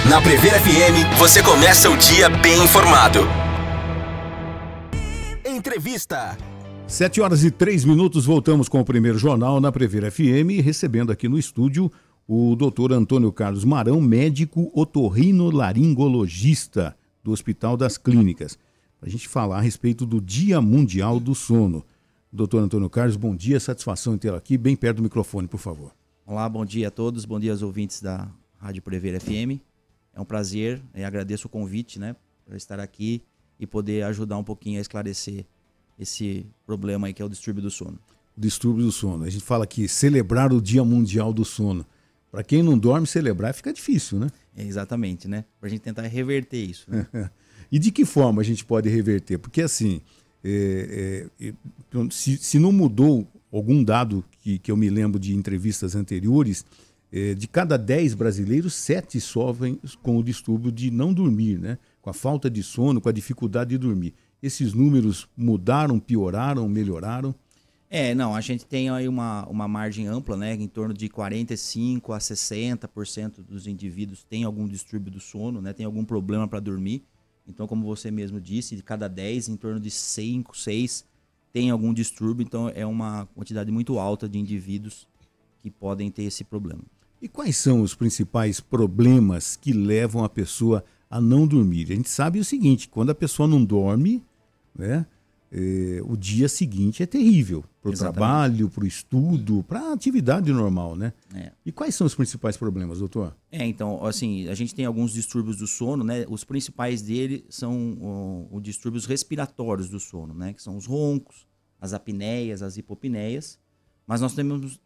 Na Prever FM, você começa o dia bem informado. Entrevista. 7h03, voltamos com o primeiro jornal na Prever FM, recebendo aqui no estúdio o Dr. Antônio Carlos Marão, médico otorrinolaringologista do Hospital das Clínicas, para a gente falar a respeito do Dia Mundial do Sono. Dr. Antônio Carlos, bom dia, satisfação em tê-lo aqui, bem perto do microfone, por favor. Olá, bom dia a todos, bom dia aos ouvintes da Rádio Prever FM. É um prazer e agradeço o convite, né, para estar aqui e poder ajudar um pouquinho a esclarecer esse problema aí que é o distúrbio do sono. Distúrbio do sono. A gente fala aqui, celebrar o Dia Mundial do Sono. Para quem não dorme, celebrar fica difícil, né? É, exatamente, né? Para a gente tentar reverter isso. Né? E de que forma a gente pode reverter? Porque assim, se não mudou algum dado que eu me lembro de entrevistas anteriores, de cada 10 brasileiros, 7 sofrem com o distúrbio de não dormir, né? Com a falta de sono, com a dificuldade de dormir. Esses números mudaram, pioraram, melhoraram? Não, a gente tem aí uma margem ampla, né? Em torno de 45% a 60% dos indivíduos tem algum distúrbio do sono, né? Tem algum problema para dormir. Então, como você mesmo disse, de cada 10, em torno de 5, 6 tem algum distúrbio. Então, é uma quantidade muito alta de indivíduos que podem ter esse problema. E quais são os principais problemas que levam a pessoa a não dormir? A gente sabe o seguinte, quando a pessoa não dorme, né, o dia seguinte é terrível para o trabalho, para o estudo, para a atividade normal, né? E quais são os principais problemas, doutor? Então, assim, a gente tem alguns distúrbios do sono, né? Os principais dele são os distúrbios respiratórios do sono, né? Que são os roncos, as apneias, as hipopneias. Mas nós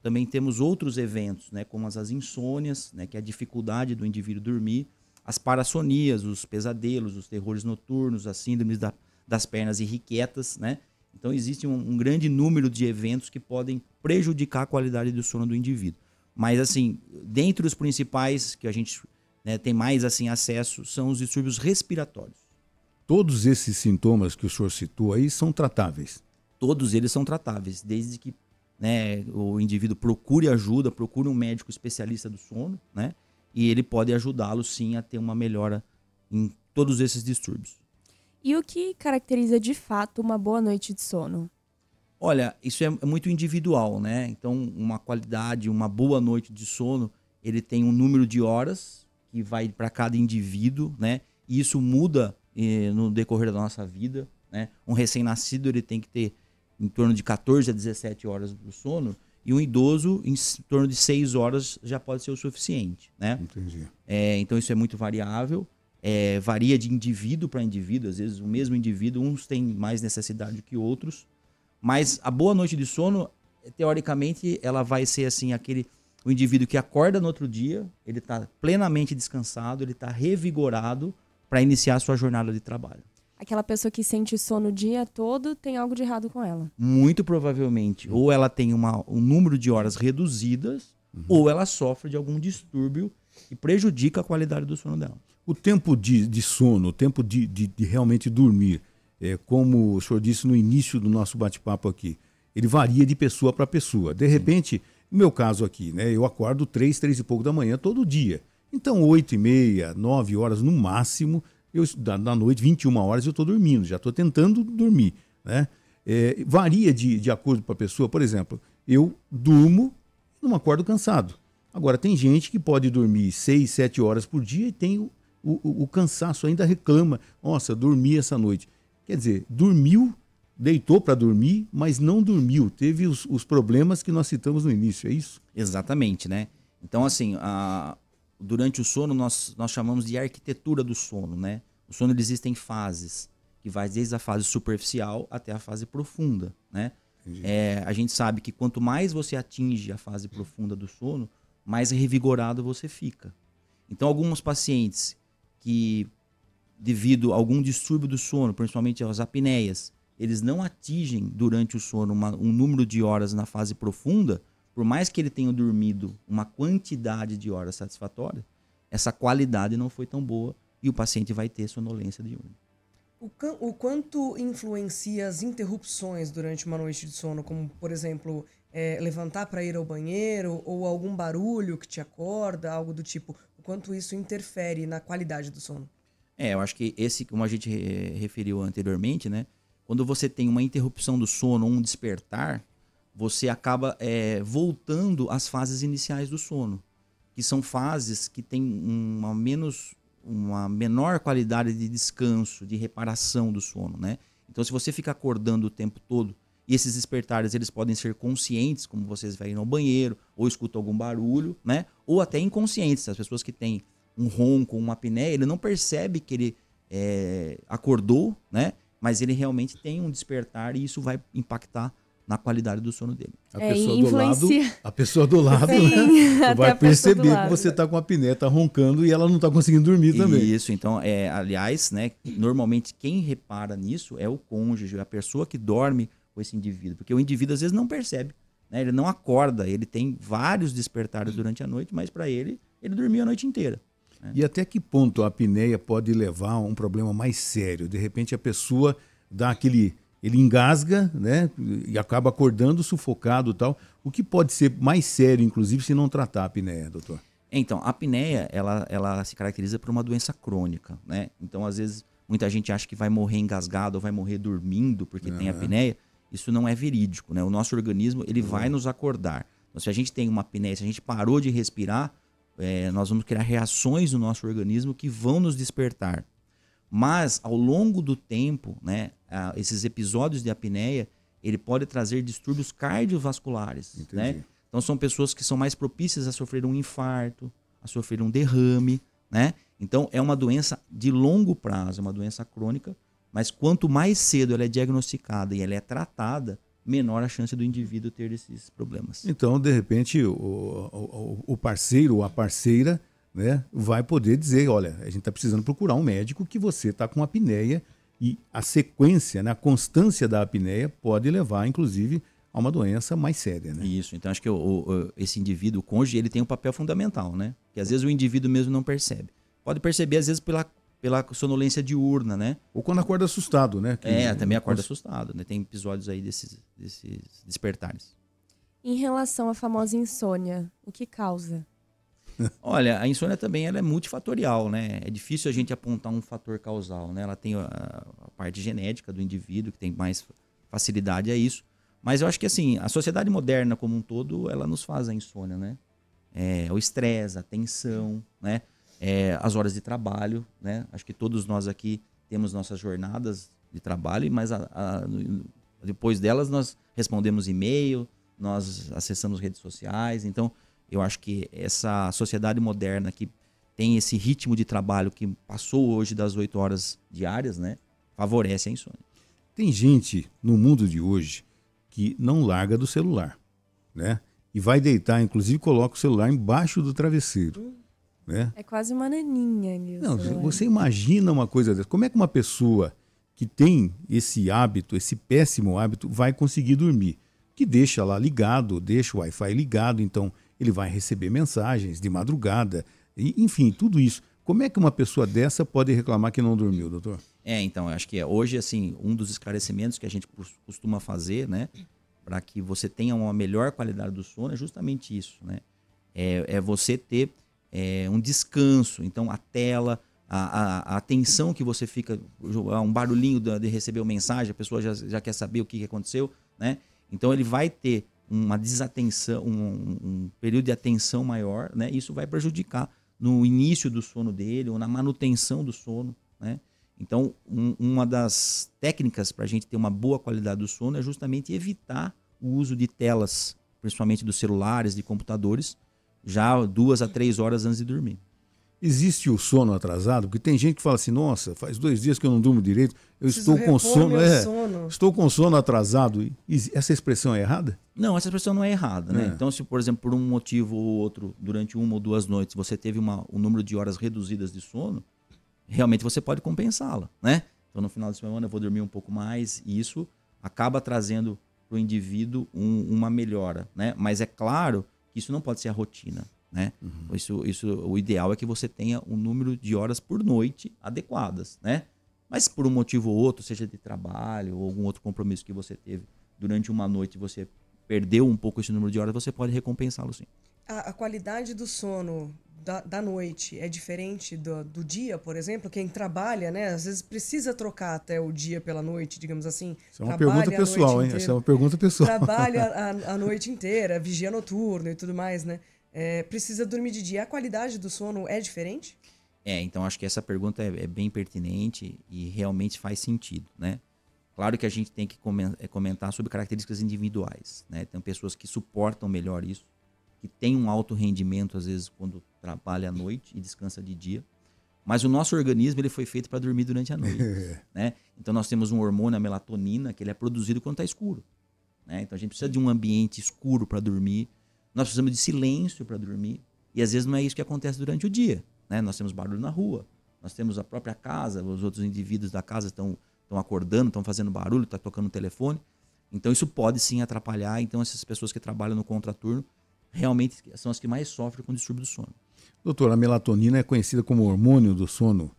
também temos outros eventos, né? Como as insônias, né? Que é a dificuldade do indivíduo dormir, as parassonias, os pesadelos, os terrores noturnos, as síndromes das pernas irrequietas, né? Então existe um grande número de eventos que podem prejudicar a qualidade do sono do indivíduo. Mas assim, dentre os principais que a gente, né, tem mais assim acesso são os distúrbios respiratórios. Todos esses sintomas que o senhor citou aí são tratáveis? Todos eles são tratáveis, desde que, né, o indivíduo procure ajuda, procure um médico especialista do sono, né? E ele pode ajudá-lo sim a ter uma melhora em todos esses distúrbios. E o que caracteriza de fato uma boa noite de sono? Olha, isso é muito individual, né? Então, uma qualidade, uma boa noite de sono, ele tem um número de horas que vai para cada indivíduo, né? E isso muda no decorrer da nossa vida, né? Um recém-nascido ele tem que ter em torno de 14 a 17 horas do sono e um idoso em torno de 6 horas já pode ser o suficiente, né? Entendi. Então, isso é muito variável. Varia de indivíduo para indivíduo, às vezes o mesmo indivíduo, uns têm mais necessidade que outros, mas a boa noite de sono, teoricamente, ela vai ser assim, o indivíduo que acorda no outro dia, ele está plenamente descansado, ele está revigorado para iniciar a sua jornada de trabalho. Aquela pessoa que sente sono o dia todo, tem algo de errado com ela? Muito provavelmente, ou ela tem um número de horas reduzidas, ou ela sofre de algum distúrbio que prejudica a qualidade do sono dela. O tempo de sono, o tempo de realmente dormir, como o senhor disse no início do nosso bate-papo aqui, ele varia de pessoa para pessoa. De repente, no meu caso aqui, né, eu acordo 3 e pouco da manhã todo dia. Então, 8h30, 9 horas no máximo, da noite, 21 horas, eu estou dormindo, já estou tentando dormir, né? Varia de acordo com a pessoa. Por exemplo, eu durmo e não acordo cansado. Agora, tem gente que pode dormir 6, 7 horas por dia e tem o cansaço, ainda reclama. Nossa, dormi essa noite. Quer dizer, dormiu, deitou para dormir, mas não dormiu. Teve os problemas que nós citamos no início, é isso? Exatamente, né? Então, assim, durante o sono, nós chamamos de arquitetura do sono, né? O sono, ele existe em fases, que vai desde a fase superficial até a fase profunda, né? A gente sabe que quanto mais você atinge a fase profunda do sono, mais revigorado você fica. Então, alguns pacientes que, devido a algum distúrbio do sono, principalmente as apneias, eles não atingem durante o sono um número de horas na fase profunda, por mais que ele tenha dormido uma quantidade de horas satisfatória, essa qualidade não foi tão boa e o paciente vai ter sonolência diurna. O quanto influencia as interrupções durante uma noite de sono, como, por exemplo, levantar para ir ao banheiro ou algum barulho que te acorda, algo do tipo, O quanto isso interfere na qualidade do sono? Eu acho que esse, como a gente referiu anteriormente, né? Quando você tem uma interrupção do sono, um despertar, você acaba voltando às fases iniciais do sono, que são fases que têm uma menor qualidade de descanso, de reparação do sono, né? Então, se você fica acordando o tempo todo, e esses despertares eles podem ser conscientes, como vocês vão ir ao banheiro, ou escutam algum barulho, né? Ou até inconscientes. As pessoas que têm um ronco, uma apneia, ele não percebe que ele acordou, né? Mas ele realmente tem um despertar e isso vai impactar na qualidade do sono dele. A pessoa do lado né, vai perceber que você está com a apneia, está roncando e ela não está conseguindo dormir também. Isso, então, aliás, né, normalmente quem repara nisso é o cônjuge, a pessoa que dorme com esse indivíduo, porque o indivíduo às vezes não percebe, né, ele não acorda, ele tem vários despertares durante a noite, mas para ele dormiu a noite inteira. Né? E até que ponto a apneia pode levar a um problema mais sério? De repente a pessoa dá ele engasga, né, e acaba acordando sufocado e tal. O que pode ser mais sério, inclusive, se não tratar a apneia, doutor? Então, a apneia, ela se caracteriza por uma doença crônica, né? Então, às vezes, muita gente acha que vai morrer engasgado ou vai morrer dormindo porque tem apneia. Isso não é verídico, né? O nosso organismo, ele vai nos acordar. Então, se a gente tem uma apneia, se a gente parou de respirar, nós vamos criar reações no nosso organismo que vão nos despertar. Mas, ao longo do tempo, né, esses episódios de apneia, ele pode trazer distúrbios cardiovasculares. Né? Então, são pessoas que são mais propícias a sofrer um infarto, a sofrer um derrame. Né? Então, é uma doença de longo prazo, é uma doença crônica, mas quanto mais cedo ela é diagnosticada e ela é tratada, menor a chance do indivíduo ter esses problemas. Então, de repente, o parceiro ou a parceira, né, vai poder dizer, olha, a gente está precisando procurar um médico que você está com apneia e a sequência, né, a constância da apneia pode levar, inclusive, a uma doença mais séria. Né? Isso, então acho que esse indivíduo, o cônjuge, ele tem um papel fundamental, né? Que às vezes o indivíduo mesmo não percebe. Pode perceber, às vezes, pela sonolência diurna, né? Ou quando acorda assustado, né? Também acorda assustado, né? Tem episódios aí desses despertares. Em relação à famosa insônia, o que causa? Olha, a insônia também ela é multifatorial, né? É difícil a gente apontar um fator causal, né? Ela tem a parte genética do indivíduo, que tem mais facilidade a isso. Mas eu acho que assim, a sociedade moderna como um todo, ela nos faz a insônia, né? O estresse, a tensão, né? As horas de trabalho, né? Acho que todos nós aqui temos nossas jornadas de trabalho, mas depois delas nós respondemos e-mail, nós acessamos redes sociais. Então, eu acho que essa sociedade moderna que tem esse ritmo de trabalho que passou hoje das 8 horas diárias, né? Favorece a insônia. Tem gente no mundo de hoje que não larga do celular, né? E vai deitar, inclusive coloca o celular embaixo do travesseiro. Né? É quase uma naninha ali. Não, você imagina uma coisa dessa. Como é que uma pessoa que tem esse hábito, esse péssimo hábito, vai conseguir dormir? Que deixa lá ligado, deixa o Wi-Fi ligado, então ele vai receber mensagens de madrugada, enfim, tudo isso. Como é que uma pessoa dessa pode reclamar que não dormiu, doutor? Então, eu acho que hoje, assim, um dos esclarecimentos que a gente costuma fazer, né, para que você tenha uma melhor qualidade do sono, é justamente isso, né? É você ter um descanso. Então, a tela, a atenção que você fica, um barulhinho de receber uma mensagem, a pessoa já quer saber o que aconteceu, né? Então, ele vai ter uma desatenção, um período de atenção maior, né? Isso vai prejudicar no início do sono dele ou na manutenção do sono, né? Então, uma das técnicas para a gente ter uma boa qualidade do sono é justamente evitar o uso de telas, principalmente dos celulares, de computadores, já 2 a 3 horas antes de dormir. Existe o sono atrasado? Porque tem gente que fala assim, nossa, faz 2 dias que eu não durmo direito, eu estou com sono, estou com sono atrasado. Essa expressão é errada? Não, essa expressão não é errada, né? Então, se, por exemplo, por um motivo ou outro, durante 1 ou 2 noites, você teve um número de horas reduzidas de sono, realmente você pode compensá-la, né? Então, no final de semana eu vou dormir um pouco mais e isso acaba trazendo para o indivíduo uma melhora, né? Mas é claro que isso não pode ser a rotina, né? O ideal é que você tenha um número de horas por noite adequadas, né? Mas por um motivo ou outro, seja de trabalho ou algum outro compromisso que você teve durante uma noite, você perdeu um pouco esse número de horas, você pode recompensá-lo sim. A qualidade do sono da noite é diferente do dia, por exemplo? Quem trabalha, né? Às vezes precisa trocar até o dia pela noite, digamos assim. Isso é uma pergunta pessoal, hein? Essa é uma pergunta pessoal. Trabalha a noite inteira, vigia noturno e tudo mais, né? Precisa dormir de dia. A qualidade do sono é diferente? Então acho que essa pergunta é bem pertinente e realmente faz sentido, né? Claro que a gente tem que comentar sobre características individuais, né? Tem pessoas que suportam melhor isso, que têm um alto rendimento, às vezes, quando trabalha à noite e descansa de dia. Mas o nosso organismo ele foi feito para dormir durante a noite, né? Então nós temos um hormônio, a melatonina, que ele é produzido quando está escuro, né? Então a gente precisa de um ambiente escuro para dormir, nós precisamos de silêncio para dormir, e às vezes não é isso que acontece durante o dia, né? Nós temos barulho na rua, nós temos a própria casa, os outros indivíduos da casa estão acordando, estão fazendo barulho, estão tocando o telefone. Então isso pode sim atrapalhar. Então essas pessoas que trabalham no contraturno realmente são as que mais sofrem com o distúrbio do sono. Doutor, a melatonina é conhecida como hormônio do sono.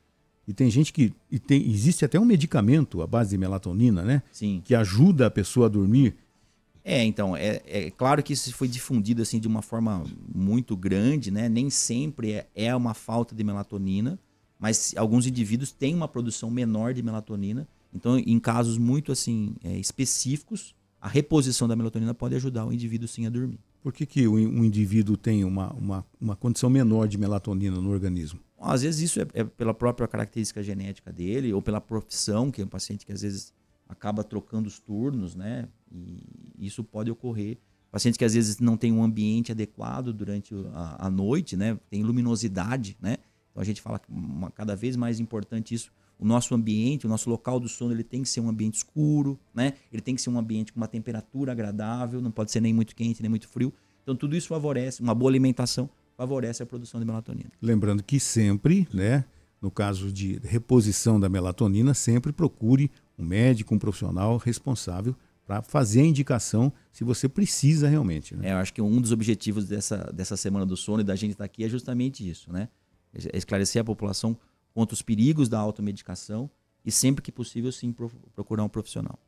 E tem gente que... existe até um medicamento à base de melatonina, né? Sim. Que ajuda a pessoa a dormir. Então, é claro que isso foi difundido assim, de uma forma muito grande, né? Nem sempre é uma falta de melatonina, mas alguns indivíduos têm uma produção menor de melatonina. Então, em casos muito assim específicos, a reposição da melatonina pode ajudar o indivíduo sim a dormir. Por que um indivíduo tem uma condição menor de melatonina no organismo? Às vezes isso é pela própria característica genética dele ou pela profissão, que é um paciente que às vezes acaba trocando os turnos, né? E isso pode ocorrer. Pacientes que às vezes não têm um ambiente adequado durante a noite, né? Tem luminosidade, né? Então a gente fala que cada vez mais importante isso. O nosso ambiente, o nosso local do sono, ele tem que ser um ambiente escuro, né? Ele tem que ser um ambiente com uma temperatura agradável, não pode ser nem muito quente, nem muito frio. Então tudo isso favorece, uma boa alimentação favorece a produção de melatonina. Lembrando que sempre, né, no caso de reposição da melatonina, sempre procure um médico, um profissional responsável para fazer a indicação se você precisa realmente, né? Eu acho que um dos objetivos dessa Semana do Sono e da gente estar aqui é justamente isso, né? É esclarecer a população contra os perigos da automedicação e sempre que possível, sim, procurar um profissional.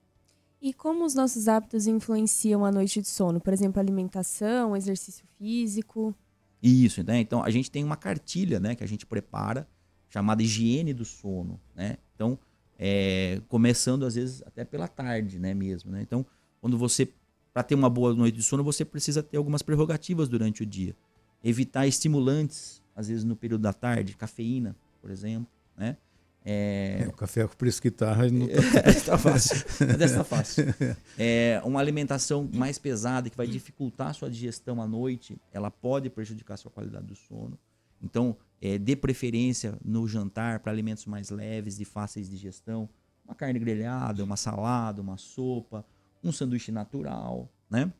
E como os nossos hábitos influenciam a noite de sono? Por exemplo, alimentação, exercício físico? Isso, né? Então a gente tem uma cartilha, né, que a gente prepara, chamada higiene do sono, né? Então, começando às vezes até pela tarde, né, mesmo, né? Então, para ter uma boa noite de sono, você precisa ter algumas prerrogativas durante o dia. Evitar estimulantes, às vezes no período da tarde, cafeína, por exemplo, né? O café com preço que tá... Não tá fácil. Tá fácil. Uma alimentação mais pesada que vai dificultar a sua digestão à noite, ela pode prejudicar a sua qualidade do sono. Então, dê preferência no jantar para alimentos mais leves e fáceis de digestão. Uma carne grelhada, uma salada, uma sopa, um sanduíche natural, né?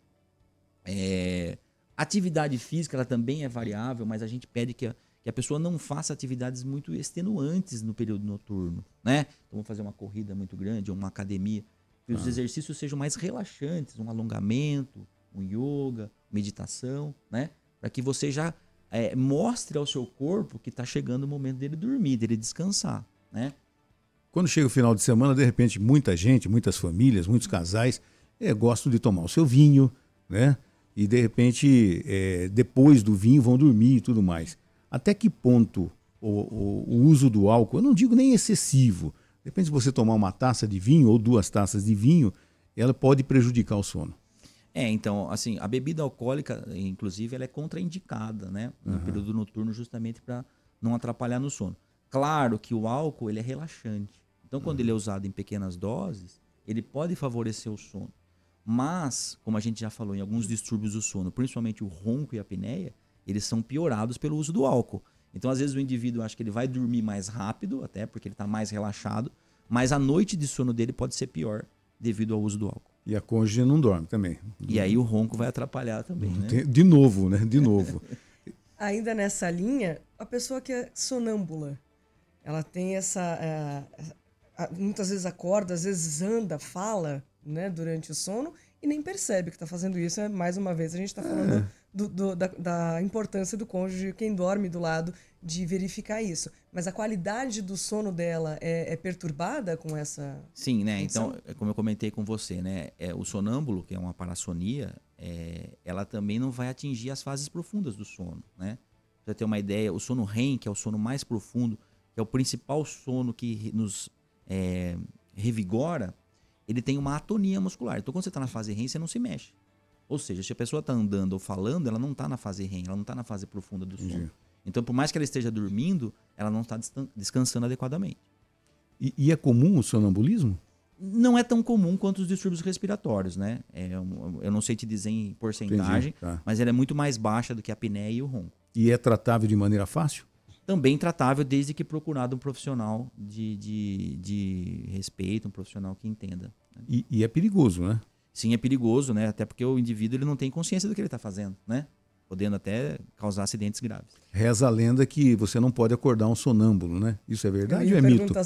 Atividade física, ela também é variável, mas a gente pede que a pessoa não faça atividades muito extenuantes no período noturno, né? Então, vamos fazer uma corrida muito grande ou uma academia. Que os exercícios sejam mais relaxantes, um alongamento, um yoga, meditação, né? Para que você já mostre ao seu corpo que está chegando o momento dele dormir, dele descansar, né? Quando chega o final de semana, de repente, muita gente, muitas famílias, muitos casais gostam de tomar o seu vinho, né? E, de repente, depois do vinho vão dormir e tudo mais. Até que ponto o uso do álcool, eu não digo nem excessivo, de repente, se você tomar uma taça de vinho ou 2 taças de vinho, ela pode prejudicar o sono. Então, assim, a bebida alcoólica, inclusive, ela é contraindicada, né? No período noturno, justamente para não atrapalhar no sono. Claro que o álcool, ele é relaxante. Então, quando ele é usado em pequenas doses, ele pode favorecer o sono. Mas, como a gente já falou em alguns distúrbios do sono, principalmente o ronco e a apneia, eles são piorados pelo uso do álcool. Então, às vezes, o indivíduo acha que ele vai dormir mais rápido, até porque ele está mais relaxado, mas a noite de sono dele pode ser pior devido ao uso do álcool. E a cônjuge não dorme também. E aí o ronco vai atrapalhar também, né? De novo, né? De novo. Ainda nessa linha, a pessoa que é sonâmbula, ela tem muitas vezes acorda, às vezes anda, fala, né, durante o sono e nem percebe que está fazendo isso. Mais uma vez, a gente está falando da importância do cônjuge, quem dorme do lado, de verificar isso. Mas a qualidade do sono dela é perturbada com essa... Sim, né? condição? Então, como eu comentei com você, né? O sonâmbulo, que é uma parassonia, ela também não vai atingir as fases profundas do sono, né? Pra você ter uma ideia, o sono REM, que é o sono mais profundo, que é o principal sono que nos revigora, ele tem uma atonia muscular. Então, quando você está na fase REM, você não se mexe. Ou seja, se a pessoa está andando ou falando, ela não está na fase REM, ela não está na fase profunda do sono. Então, por mais que ela esteja dormindo, ela não está descansando adequadamente. E é comum o sonambulismo? Não é tão comum quanto os distúrbios respiratórios, né? Eu não sei te dizer em porcentagem, Tá. mas ela é muito mais baixa do que a apneia e o ronco. E é tratável de maneira fácil? Também tratável, desde que procurado um profissional de respeito, um profissional que entenda. Né? E é perigoso, né? Sim, é perigoso, né? Até porque o indivíduo ele não tem consciência do que ele está fazendo, né? Podendo até causar acidentes graves. Reza a lenda que você não pode acordar um sonâmbulo, né? Isso é verdade ou é mito? Eu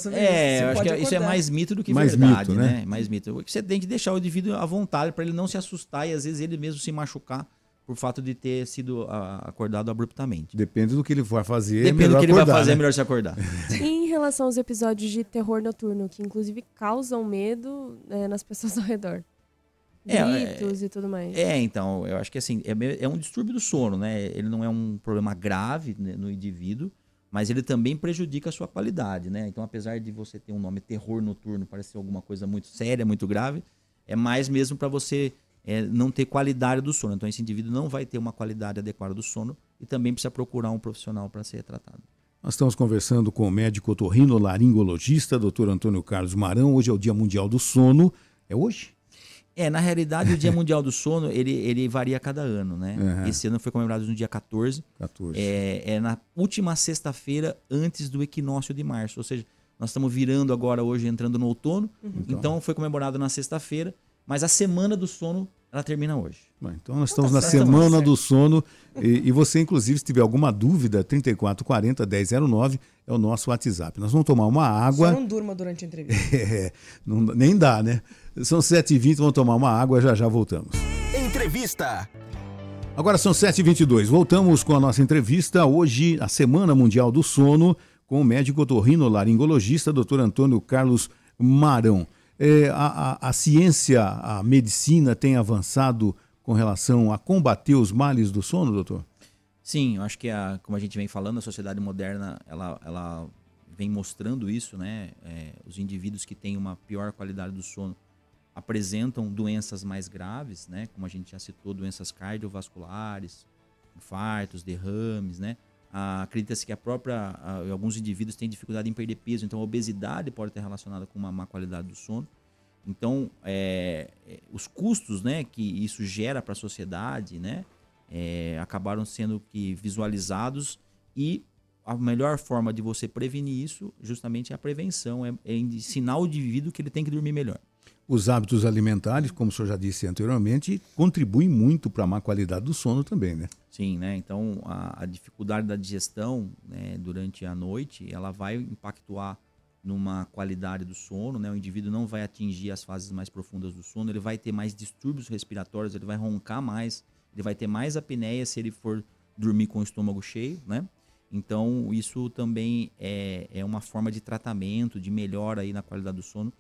acho que isso é mais mito do que mais verdade, mito, né? Mais mito. Você tem que deixar o indivíduo à vontade para ele não se assustar e às vezes ele mesmo se machucar por fato de ter sido acordado abruptamente. Depende do que ele vai fazer. Depende do que ele vai fazer, é melhor se acordar. E em relação aos episódios de terror noturno, que inclusive causam medo nas pessoas ao redor? Gritos e tudo mais. Então, eu acho que assim, é um distúrbio do sono, né? Ele não é um problema grave, né, no indivíduo, mas ele também prejudica a sua qualidade, né? Então, apesar de você ter um nome terror noturno, parecer alguma coisa muito séria, muito grave, é mais mesmo para você não ter qualidade do sono. Então, esse indivíduo não vai ter uma qualidade adequada do sono e também precisa procurar um profissional para ser tratado. Nós estamos conversando com o médico otorrinolaringologista, Dr. Antônio Carlos Marão. Hoje é o Dia Mundial do Sono. É hoje? Na realidade, o Dia Mundial do Sono, ele varia a cada ano, né? Uhum. Esse ano foi comemorado no dia 14. É na última sexta-feira antes do equinócio de março. Ou seja, nós estamos virando agora hoje, entrando no outono. Então, foi comemorado na sexta-feira. Mas a Semana do Sono, ela termina hoje. Então, nós estamos na Semana do Sono. E você, inclusive, se tiver alguma dúvida, 3440-1009 é o nosso WhatsApp. Nós vamos tomar uma água. Só não durma durante a entrevista. Nem dá, né? São 7h20, vamos tomar uma água, já voltamos. Entrevista. Agora são 7h22, voltamos com a nossa entrevista. Hoje, a Semana Mundial do Sono, com o médico otorrinolaringologista, Dr. Antônio Carlos Marão. A ciência, a medicina tem avançado com relação a combater os males do sono, doutor? Sim, eu acho que, como a gente vem falando, a sociedade moderna, ela vem mostrando isso, né? Os indivíduos que têm uma pior qualidade do sono apresentam doenças mais graves, né? Como a gente já citou, doenças cardiovasculares, infartos, derrames, né? Acredita-se que alguns indivíduos têm dificuldade em perder peso, então a obesidade pode estar relacionada com uma má qualidade do sono. Então, os custos, né, que isso gera para a sociedade, né, acabaram sendo visualizados, e a melhor forma de você prevenir isso justamente é a prevenção, é ensinar o indivíduo que ele tem que dormir melhor. Os hábitos alimentares, como o senhor já disse anteriormente, contribuem muito para a má qualidade do sono também, né? Sim, né? Então a dificuldade da digestão, né, durante a noite, ela vai impactar numa qualidade do sono, né? O indivíduo não vai atingir as fases mais profundas do sono, ele vai ter mais distúrbios respiratórios, ele vai roncar mais, ele vai ter mais apneia se ele for dormir com o estômago cheio, né? Então isso também é uma forma de tratamento, de melhora aí na qualidade do sono,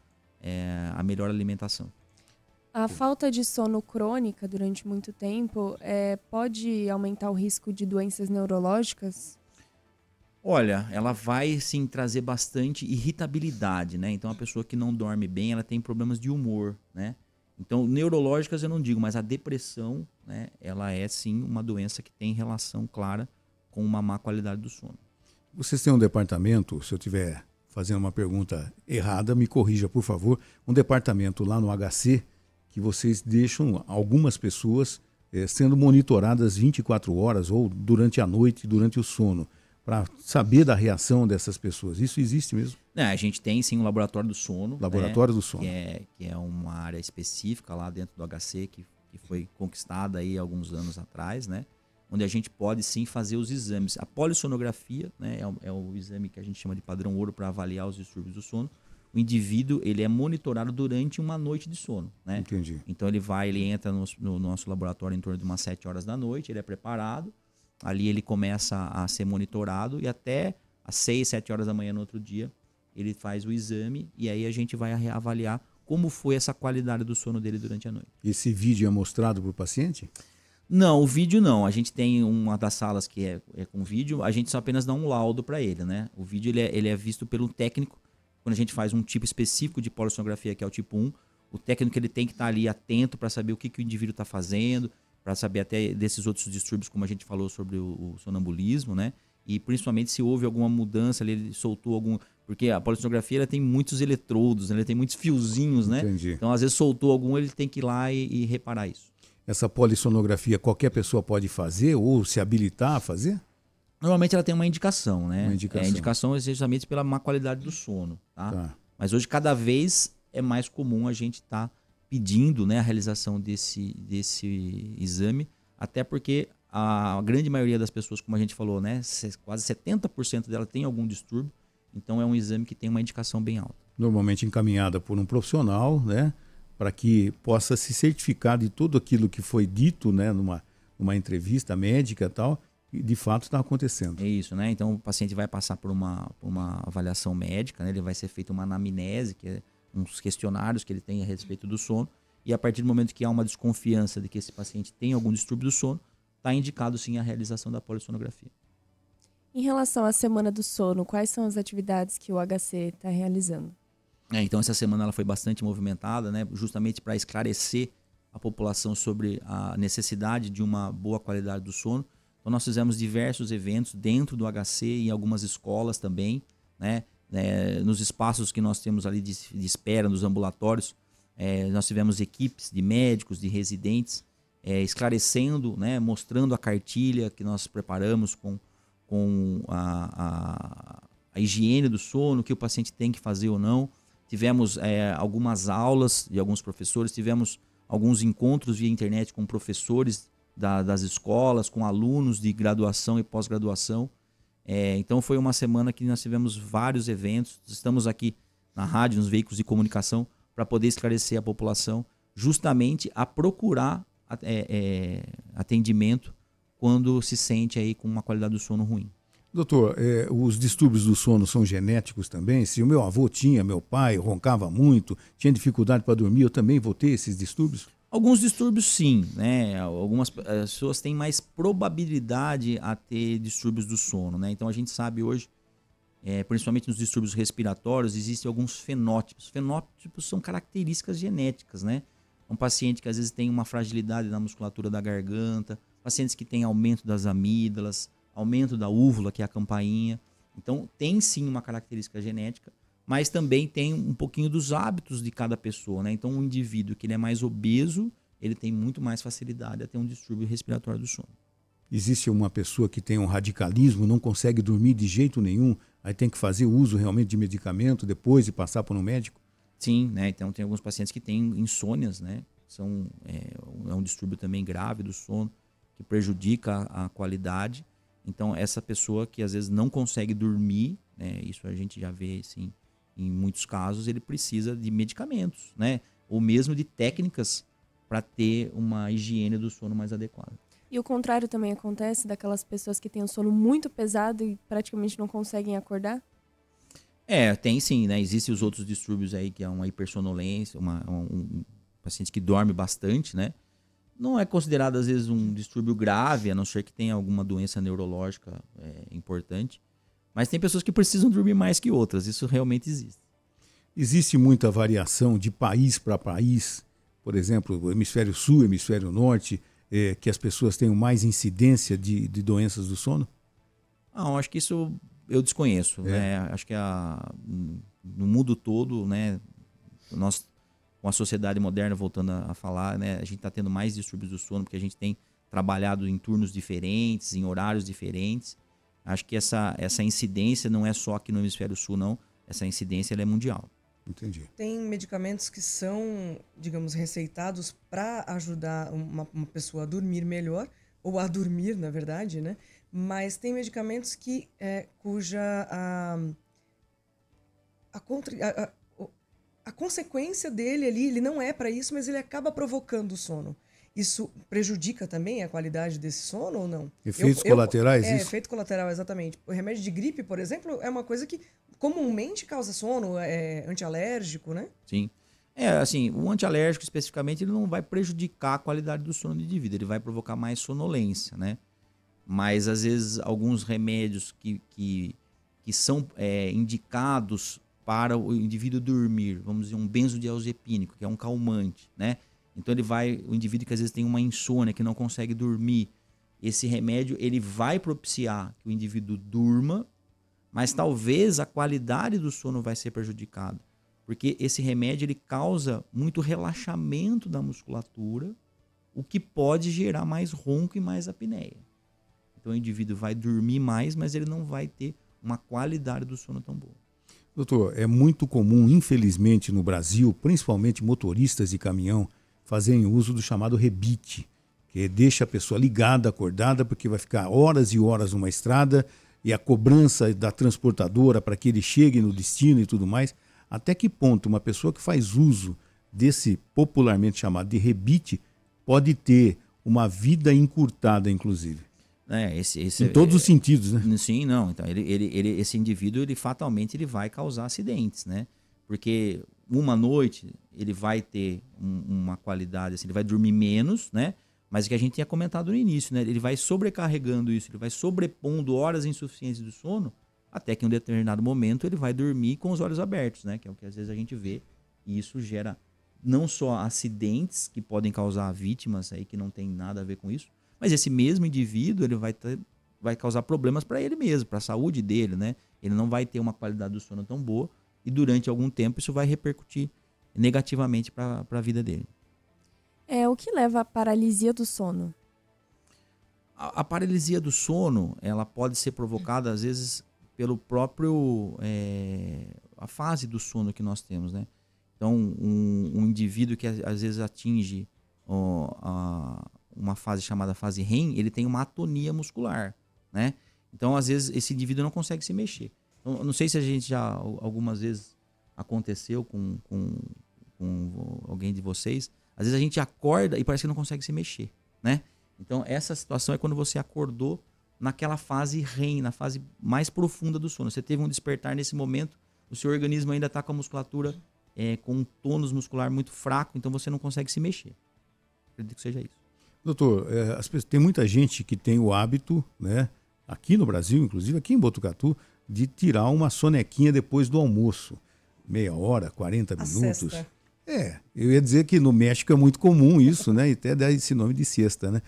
a melhor alimentação. A falta de sono crônica durante muito tempo pode aumentar o risco de doenças neurológicas? Olha, ela vai sim trazer bastante irritabilidade, né? Então a pessoa que não dorme bem, ela tem problemas de humor, né? Então neurológicas eu não digo, mas a depressão, né, ela é sim uma doença que tem relação clara com uma má qualidade do sono. Vocês têm um departamento, se eu tiver fazendo uma pergunta errada, me corrija, por favor, um departamento lá no HC que vocês deixam algumas pessoas sendo monitoradas 24 horas ou durante a noite, durante o sono, para saber da reação dessas pessoas. Isso existe mesmo? A gente tem sim um laboratório do sono. Laboratório, né, do sono. Que é uma área específica lá dentro do HC que foi conquistada aí alguns anos atrás, né? Onde a gente pode sim fazer os exames. A polissonografia, né, é o exame que a gente chama de padrão ouro para avaliar os distúrbios do sono. O indivíduo ele é monitorado durante uma noite de sono, né? Entendi. Então ele entra no nosso laboratório em torno de umas 7 horas da noite, ele é preparado, ali ele começa a ser monitorado e até às 6, 7 horas da manhã no outro dia ele faz o exame e aí a gente vai reavaliar como foi essa qualidade do sono dele durante a noite. Esse vídeo é mostrado para o paciente? Não, o vídeo não. A gente tem uma das salas que é com vídeo, a gente só apenas dá um laudo para ele, né? O vídeo ele é visto pelo técnico. Quando a gente faz um tipo específico de polissonografia, que é o tipo 1, o técnico ele tem que estar ali atento para saber o que o indivíduo está fazendo, para saber até desses outros distúrbios, como a gente falou sobre o sonambulismo, né? E principalmente se houve alguma mudança, ele soltou algum... Porque a polissonografia ela tem muitos eletrodos, né? Ela tem muitos fiozinhos, né? Entendi. Então, às vezes, soltou algum, ele tem que ir lá e reparar isso. Essa polissonografia qualquer pessoa pode fazer ou se habilitar a fazer? Normalmente ela tem uma indicação, né? Uma indicação. A indicação é justamente pela má qualidade do sono, tá? Tá. Mas hoje, cada vez é mais comum a gente estar pedindo, né, a realização desse exame, até porque a grande maioria das pessoas, como a gente falou, né, quase 70% dela tem algum distúrbio, então é um exame que tem uma indicação bem alta. Normalmente encaminhada por um profissional, né, para que possa se certificar de tudo aquilo que foi dito, né, numa entrevista médica e tal, e de fato está acontecendo. É isso, né? Então o paciente vai passar por uma avaliação médica, né? Ele vai ser feita uma anamnese, que é uns questionários que ele tem a respeito do sono, e a partir do momento que há uma desconfiança de que esse paciente tem algum distúrbio do sono, está indicado sim a realização da polissonografia. Em relação à Semana do Sono, quais são as atividades que o HC está realizando? Então essa semana ela foi bastante movimentada, né? Justamente para esclarecer a população sobre a necessidade de uma boa qualidade do sono. Então nós fizemos diversos eventos dentro do HC e em algumas escolas também, né? Nos espaços que nós temos ali de espera, nos ambulatórios, nós tivemos equipes de médicos, de residentes, esclarecendo, né? Mostrando a cartilha que nós preparamos com a higiene do sono, o que o paciente tem que fazer ou não. Tivemos algumas aulas de alguns professores, tivemos alguns encontros via internet com professores das escolas, com alunos de graduação e pós-graduação. Então foi uma semana que nós tivemos vários eventos. Estamos aqui na rádio, nos veículos de comunicação, para poder esclarecer a população justamente a procurar atendimento quando se sente aí com uma qualidade do sono ruim. Doutor, os distúrbios do sono são genéticos também? Se o meu avô tinha, meu pai roncava muito, tinha dificuldade para dormir, eu também vou ter esses distúrbios? Alguns distúrbios sim, né? Algumas pessoas têm mais probabilidade a ter distúrbios do sono, né? Então a gente sabe hoje, principalmente nos distúrbios respiratórios, existem alguns fenótipos. Fenótipos são características genéticas, né? Um paciente que às vezes tem uma fragilidade na musculatura da garganta, pacientes que têm aumento das amígdalas, aumento da úvula, que é a campainha. Então tem sim uma característica genética, mas também tem um pouquinho dos hábitos de cada pessoa, né? Então um indivíduo que ele é mais obeso, ele tem muito mais facilidade a ter um distúrbio respiratório do sono. Existe uma pessoa que tem um radicalismo, não consegue dormir de jeito nenhum, aí tem que fazer uso realmente de medicamento depois de passar por um médico? Sim, né? Então tem alguns pacientes que têm insônias, né? É um distúrbio também grave do sono, que prejudica a qualidade. Então essa pessoa que às vezes não consegue dormir, né? Isso a gente já vê assim, em muitos casos, ele precisa de medicamentos, né? Ou mesmo de técnicas para ter uma higiene do sono mais adequada. E o contrário também acontece daquelas pessoas que têm um sono muito pesado e praticamente não conseguem acordar? Tem sim, né? Existem os outros distúrbios aí, que é uma hipersonolência, um paciente que dorme bastante, né? Não é considerado, às vezes, um distúrbio grave, a não ser que tenha alguma doença neurológica importante. Mas tem pessoas que precisam dormir mais que outras, isso realmente existe. Existe muita variação de país para país, por exemplo, o hemisfério sul, hemisfério norte, que as pessoas tenham mais incidência de doenças do sono? Não, acho que isso eu desconheço. Né? Acho que no mundo todo, né, nós, com a sociedade moderna, voltando a falar, né, a gente está tendo mais distúrbios do sono, porque a gente tem trabalhado em turnos diferentes, em horários diferentes. Acho que essa incidência não é só aqui no hemisfério sul, não. Essa incidência ela é mundial. Entendi. Tem medicamentos que são, digamos, receitados para ajudar uma pessoa a dormir melhor, ou a dormir, na verdade, né? Mas tem medicamentos cuja a consequência dele ali, ele não é para isso, mas ele acaba provocando o sono. Isso prejudica também a qualidade desse sono ou não? Efeitos colaterais? Efeito colateral, exatamente. O remédio de gripe, por exemplo, é uma coisa que comumente causa sono, é antialérgico, né? Sim. Assim, o antialérgico especificamente, ele não vai prejudicar a qualidade do sono do indivíduo, ele vai provocar mais sonolência, né? Mas, às vezes, alguns remédios que são indicados para o indivíduo dormir, vamos dizer, um benzodiazepínico, que é um calmante, né? Então, o indivíduo que às vezes tem uma insônia, que não consegue dormir, esse remédio, ele vai propiciar que o indivíduo durma, mas talvez a qualidade do sono vai ser prejudicada. Porque esse remédio ele causa muito relaxamento da musculatura, o que pode gerar mais ronco e mais apneia. Então o indivíduo vai dormir mais, mas ele não vai ter uma qualidade do sono tão boa. Doutor, é muito comum, infelizmente, no Brasil, principalmente motoristas de caminhão, fazerem uso do chamado rebite, que deixa a pessoa ligada, acordada, porque vai ficar horas e horas numa estrada e a cobrança da transportadora para que ele chegue no destino e tudo mais. Até que ponto uma pessoa que faz uso desse popularmente chamado de rebite pode ter uma vida encurtada, inclusive? Em todos os sentidos, né? Sim, não. Então, esse indivíduo, fatalmente, ele vai causar acidentes, né? Porque uma noite ele vai ter uma qualidade, assim, ele vai dormir menos, né? Mas o que a gente tinha comentado no início, né? Ele vai sobrecarregando isso, ele vai sobrepondo horas insuficientes do sono, até que em um determinado momento ele vai dormir com os olhos abertos, né? Que é o que às vezes a gente vê. E isso gera não só acidentes que podem causar vítimas aí que não tem nada a ver com isso, mas esse mesmo indivíduo ele vai causar problemas para ele mesmo, para a saúde dele, né? Ele não vai ter uma qualidade do sono tão boa e durante algum tempo isso vai repercutir negativamente para a vida dele. O que leva à paralisia do sono? A paralisia do sono, ela pode ser provocada às vezes pelo próprio a fase do sono que nós temos, né? Então, um indivíduo que às vezes atinge uma fase chamada fase REM, ele tem uma atonia muscular, né? Então, às vezes, esse indivíduo não consegue se mexer. Então, não sei se a gente já, algumas vezes, aconteceu com alguém de vocês, às vezes a gente acorda e parece que não consegue se mexer, né? Então, essa situação é quando você acordou naquela fase REM, na fase mais profunda do sono. Você teve um despertar nesse momento, o seu organismo ainda está com a musculatura, com um tônus muscular muito fraco, então você não consegue se mexer. Acredito que seja isso. Doutor, tem muita gente que tem o hábito, né, aqui no Brasil, inclusive aqui em Botucatu, de tirar uma sonequinha depois do almoço. Meia hora, 40 minutos. Sesta. Eu ia dizer que no México é muito comum isso, né? E até dá esse nome de siesta, né?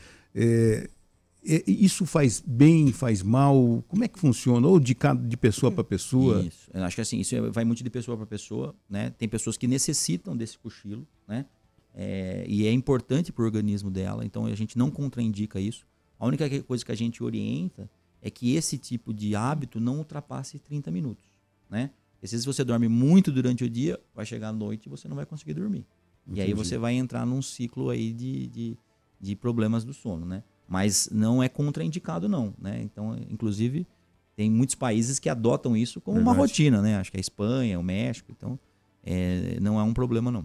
Isso faz bem, faz mal? Como é que funciona? Ou de pessoa para pessoa? Isso. Eu acho que assim, isso vai muito de pessoa para pessoa, né? Tem pessoas que necessitam desse cochilo, né? E é importante para o organismo dela, então a gente não contraindica isso. A única coisa que a gente orienta é que esse tipo de hábito não ultrapasse 30 minutos, né? Porque se você dorme muito durante o dia, vai chegar à noite e você não vai conseguir dormir. Entendi. E aí você vai entrar num ciclo aí de problemas do sono, né? Mas não é contraindicado não, né? Então, inclusive, tem muitos países que adotam isso como uma rotina, né? Acho que a Espanha, o México, então não é um problema não.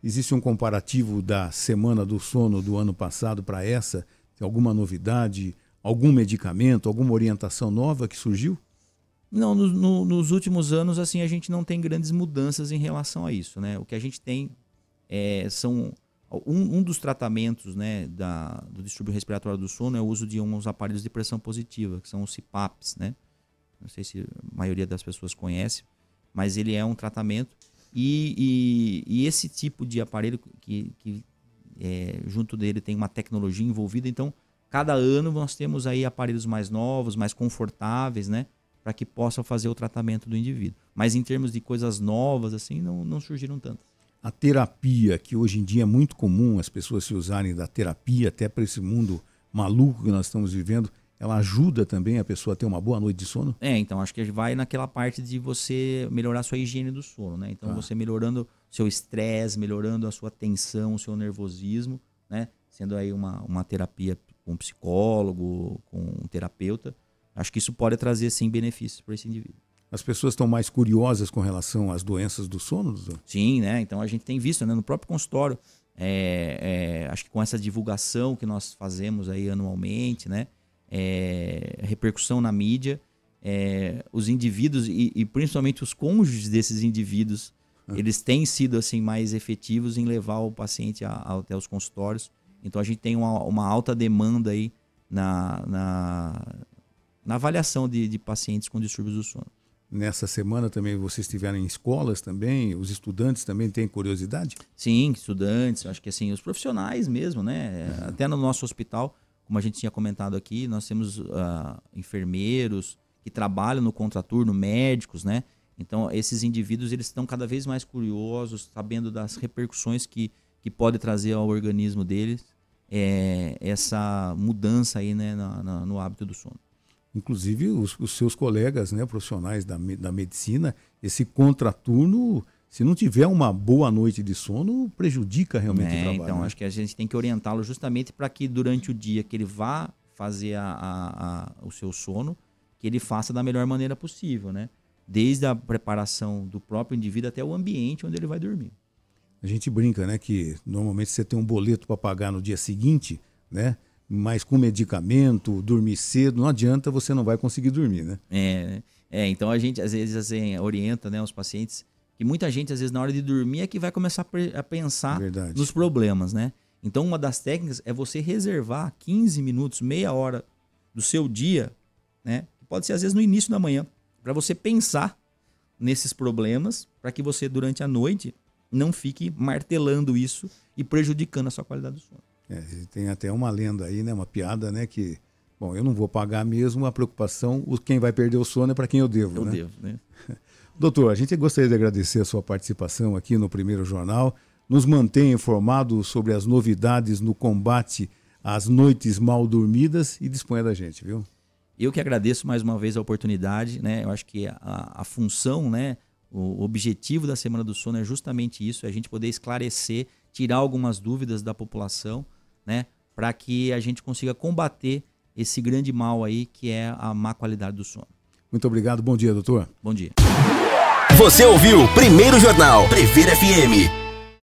Existe um comparativo da semana do sono do ano passado para essa? Tem alguma novidade, algum medicamento, alguma orientação nova que surgiu? Não, nos últimos anos assim a gente não tem grandes mudanças em relação a isso, né? O que a gente tem são um dos tratamentos, né, do distúrbio respiratório do sono é o uso de uns aparelhos de pressão positiva, que são os CPAPs, né? Não sei se a maioria das pessoas conhece, mas ele é um tratamento e esse tipo de aparelho que junto dele tem uma tecnologia envolvida, então cada ano nós temos aí aparelhos mais novos, mais confortáveis, né? Para que possam fazer o tratamento do indivíduo. Mas em termos de coisas novas, assim, não surgiram tantas. A terapia, que hoje em dia é muito comum as pessoas se usarem da terapia, até para esse mundo maluco que nós estamos vivendo, ela ajuda também a pessoa a ter uma boa noite de sono? Então acho que vai naquela parte de você melhorar a sua higiene do sono, né? Então você melhorando seu estresse, melhorando a sua tensão, o seu nervosismo, né? Sendo aí uma terapia com um psicólogo, com um terapeuta, acho que isso pode trazer, sim, benefícios para esse indivíduo. As pessoas estão mais curiosas com relação às doenças do sono, doutor? Sim, né? Então a gente tem visto, né? No próprio consultório, acho que com essa divulgação que nós fazemos aí anualmente, né? Repercussão na mídia, os indivíduos e principalmente os cônjuges desses indivíduos eles têm sido assim mais efetivos em levar o paciente até os consultórios. Então a gente tem uma alta demanda aí na avaliação de pacientes com distúrbios do sono. Nessa semana também vocês estiveram em escolas também, os estudantes também têm curiosidade? Sim, estudantes, acho que assim, os profissionais mesmo, né? Até no nosso hospital, como a gente tinha comentado aqui, nós temos enfermeiros que trabalham no contraturno, médicos, né? Então esses indivíduos eles estão cada vez mais curiosos, sabendo das repercussões que pode trazer ao organismo deles essa mudança aí, né, no hábito do sono. Inclusive os seus colegas, né, profissionais da medicina, esse contraturno, se não tiver uma boa noite de sono, prejudica realmente o trabalho. Então, né? acho que a gente tem que orientá-lo justamente para que durante o dia que ele vá fazer o seu sono, que ele faça da melhor maneira possível, né? Desde a preparação do próprio indivíduo até o ambiente onde ele vai dormir. A gente brinca, né, que normalmente você tem um boleto para pagar no dia seguinte, né? Mas com medicamento, dormir cedo, não adianta, você não vai conseguir dormir, né? Então a gente às vezes assim, orienta, né, os pacientes que muita gente às vezes na hora de dormir é que vai começar a pensar nos problemas, né? Então uma das técnicas é você reservar 15 minutos, meia hora do seu dia, né? Pode ser às vezes no início da manhã, para você pensar nesses problemas, para que você durante a noite não fique martelando isso e prejudicando a sua qualidade do sono. Tem até uma lenda aí, né? Uma piada, né? Que, bom, eu não vou pagar mesmo, a preocupação, quem vai perder o sono é para quem eu devo, Eu né? devo, né? Doutor, a gente gostaria de agradecer a sua participação aqui no Primeiro Jornal. Nos mantém informados sobre as novidades no combate às noites mal dormidas e disponha da gente, viu? Eu que agradeço mais uma vez a oportunidade, né? Eu acho que a função, né? O objetivo da Semana do Sono é justamente isso, é a gente poder esclarecer, tirar algumas dúvidas da população, né? Para que a gente consiga combater esse grande mal aí que é a má qualidade do sono. Muito obrigado, bom dia, doutor. Bom dia. Você ouviu Primeiro Jornal, Previr FM.